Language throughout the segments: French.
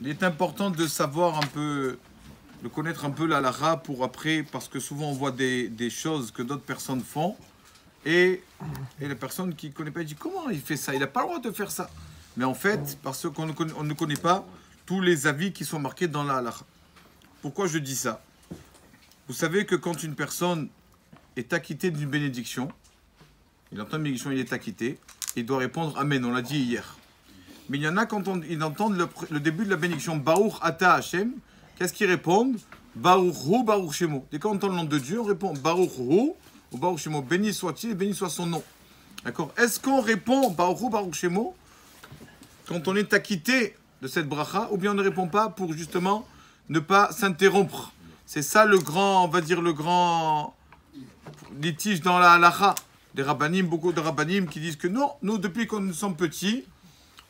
Il est important de savoir un peu, de connaître un peu la halakha pour après, parce que souvent on voit des choses que d'autres personnes font, et la personne qui ne connaît pas, il dit comment il fait ça, il n'a pas le droit de faire ça. Mais en fait, parce qu'on ne connaît pas tous les avis qui sont marqués dans la halakha. Pourquoi je dis ça? Vous savez que quand une personne est acquittée d'une bénédiction, il entend une bénédiction, il est acquitté, il doit répondre Amen, on l'a dit hier. Mais il y en a quand ils entendent le début de la bénédiction, Baruch Ata Hashem, qu'est-ce qu'ils répondent? Baruch Hu, Baruch Shemo. Dès qu'on entend le nom de Dieu, on répond Baruch Hu ou Baruch Shemo. Béni soit-il et béni soit son nom. D'accord? Est-ce qu'on répond Baruch Hu, Baruch Shemo quand on est acquitté de cette bracha, ou bien on ne répond pas pour justement ne pas s'interrompre? C'est ça le grand, on va dire le grand litige dans la halakha. Des rabbanim, beaucoup de rabbanim qui disent que non, nous depuis qu'on nous sommes petits,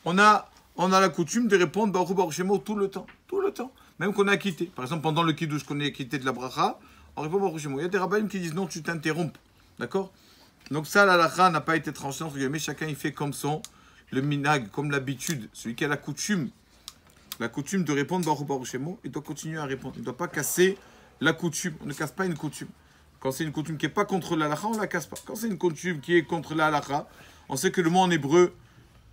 on a la coutume de répondre Baruch Hu, Baruch Shemo tout le temps, même qu'on est acquitté. Par exemple, pendant le kiddush qu'on est acquitté de la bracha, on répond Baruch Shemo. Il y a des rabbanim qui disent non, tu t'interromps, d'accord? Donc ça, la halakha n'a pas été tranchée entre guillemets, chacun il fait comme le minhag, comme l'habitude, celui qui a la coutume de répondre Baruch Hu, Baruch Shemo, il doit continuer à répondre, il ne doit pas casser la coutume, on ne casse pas une coutume. Quand c'est une coutume qui n'est pas contre la halakha, on ne la casse pas. Quand c'est une coutume qui est contre la halakha, on sait que le mot en hébreu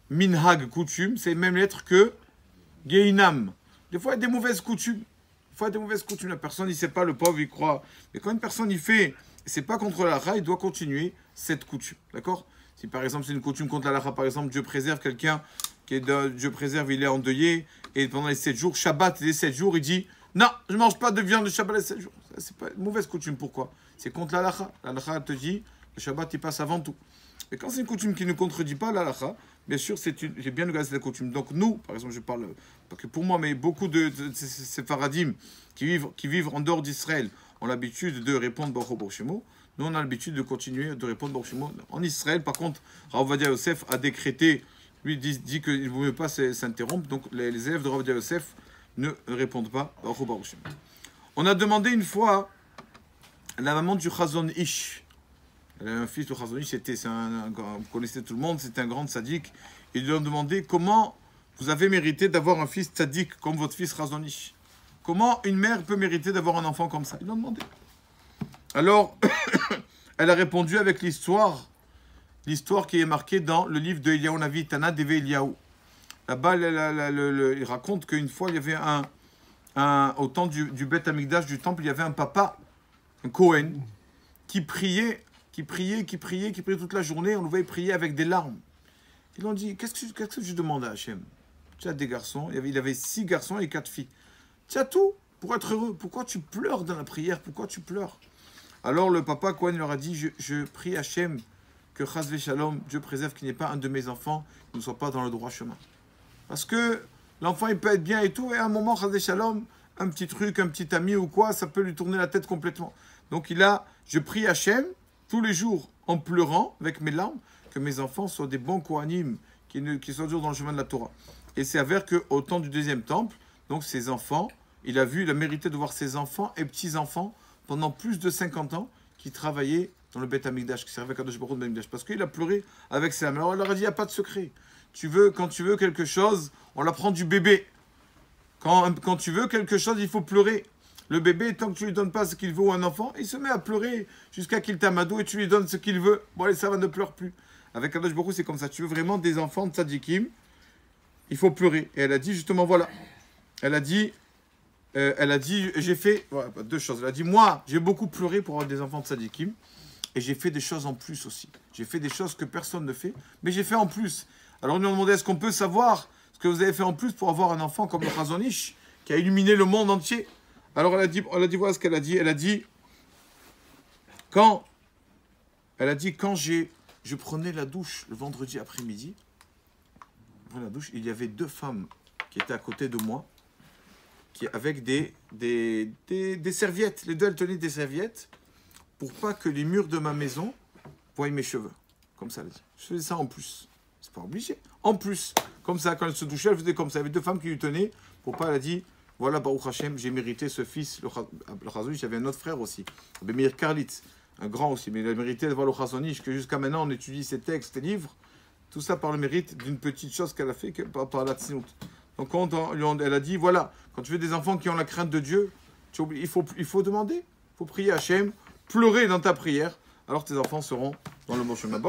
minhag, coutume, c'est même lettre que geinam. Des fois, il y a des mauvaises coutumes. La personne, il ne sait pas, le pauvre, il croit. Mais quand une personne, il fait, c'est pas contre la halakha, il doit continuer cette coutume. D'accord? Si par exemple, c'est une coutume contre la halakha, par exemple, Dieu préserve quelqu'un Dieu préserve, il est endeuillé, et pendant les 7 jours, Shabbat, les 7 jours, il dit non, je ne mange pas de viande de Shabbat les 7 jours. C'est pas une mauvaise coutume. Pourquoi? C'est contre la halakha. La halakha te dit le Shabbat, il passe avant tout. Mais quand c'est une coutume qui ne contredit pas la halakha, bien sûr, j'ai bien regardé cette coutume. Donc nous, par exemple, je parle, pas que pour moi, mais beaucoup de ces faradim qui vivent en dehors d'Israël ont l'habitude de répondre Baruch Hu, Baruch Shemo. Nous, on a l'habitude de continuer de répondre Baruch Shemo. En Israël, par contre, Rav Ovadia Yosef a décrété, lui dit qu'il ne voulait pas s'interrompre. Donc les élèves de Rav Ovadia Yosef ne répondent pas Baruch Hu, Baruch Shemo. On a demandé une fois à la maman du Chazon Ish. Elle avait un fils, le Chazon Ish, vous connaissez tout le monde, c'était un grand tzaddik. Ils lui ont demandé comment vous avez mérité d'avoir un fils tzaddik comme votre fils Chazon Ish. Comment une mère peut mériter d'avoir un enfant comme ça? Ils l'ont demandé. Alors, elle a répondu avec l'histoire qui est marquée dans le livre de Eliyahu Navi, Tana Deve Eliyahu. Là-bas, il raconte qu'une fois, il y avait au temps du Beth Amikdash, du temple, il y avait un papa, un Kohen, qui priait toute la journée. On le voyait prier avec des larmes. Ils lui ont dit, qu'est-ce que je demande à Hachem? Tu as des garçons, il avait 6 garçons et 4 filles. Tu as tout pour être heureux. Pourquoi tu pleures dans la prière? Pourquoi tu pleures? Alors le papa Kohen leur a dit, je prie Hachem que Chazvé Shalom, Dieu préserve qu'il n'y ait pas un de mes enfants qui ne soit pas dans le droit chemin. Parce que l'enfant, il peut être bien et tout, et à un moment, Chazvé Shalom, un petit truc, un petit ami ou quoi, ça peut lui tourner la tête complètement. Donc je prie Hachem tous les jours en pleurant avec mes larmes que mes enfants soient des bons Kohanim qui soient toujours dans le chemin de la Torah. Et c'est avère qu'au temps du deuxième temple, donc ses enfants, il a mérité de voir ses enfants et petits-enfants pendant plus de 50 ans qui travaillaient dans le Beth Amikdash, qui servait à Kadosh Baruch Hu Beth Amikdash, parce qu'il a pleuré avec ses larmes. Alors il leur a dit, il n'y a pas de secret. Quand tu veux quelque chose, on l'apprend du bébé. Quand tu veux quelque chose, il faut pleurer. Le bébé, tant que tu lui donnes pas ce qu'il veut ou un enfant, il se met à pleurer jusqu'à qu'il t'amadou et tu lui donnes ce qu'il veut. Bon allez, ça va, ne pleure plus. Avec Kadosh Baruch Hu, c'est comme ça. Tu veux vraiment des enfants de tzadikim, il faut pleurer. Et elle a dit justement, voilà. Elle a dit, j'ai fait voilà, 2 choses. Elle a dit, moi, j'ai beaucoup pleuré pour avoir des enfants de tzadikim. Et j'ai fait des choses en plus aussi. J'ai fait des choses que personne ne fait, mais j'ai fait en plus. Alors, nous ont demandé, est-ce qu'on peut savoir ce que vous avez fait en plus pour avoir un enfant comme le Chazon Ish, qui a illuminé le monde entier? Alors, elle a dit, voilà ce qu'elle a dit. Elle a dit, quand je prenais la douche le vendredi après-midi, il y avait 2 femmes qui étaient à côté de moi, avec des serviettes. Les 2, elles tenaient des serviettes pour pas que les murs de ma maison voient mes cheveux. Comme ça, elle a dit. Je faisais ça en plus. C'est pas obligé. En plus. Comme ça, quand elle se douchait, elle faisait comme ça. Il y avait 2 femmes qui lui tenaient. Pour pas, elle a dit, voilà, Baruch Hashem, j'ai mérité ce fils. Le Chazon Ish, j'avais un autre frère aussi. Meir Karlitz, un grand aussi. Mais il a mérité d'avoir le Chazon Ish, que jusqu'à maintenant, on étudie ses textes, ses livres. Tout ça par le mérite d'une petite chose qu'elle a fait par la tznout. Donc quand elle a dit, voilà, quand tu veux des enfants qui ont la crainte de Dieu, il faut demander, il faut prier Hachem, pleurer dans ta prière, alors tes enfants seront dans le bon chemin.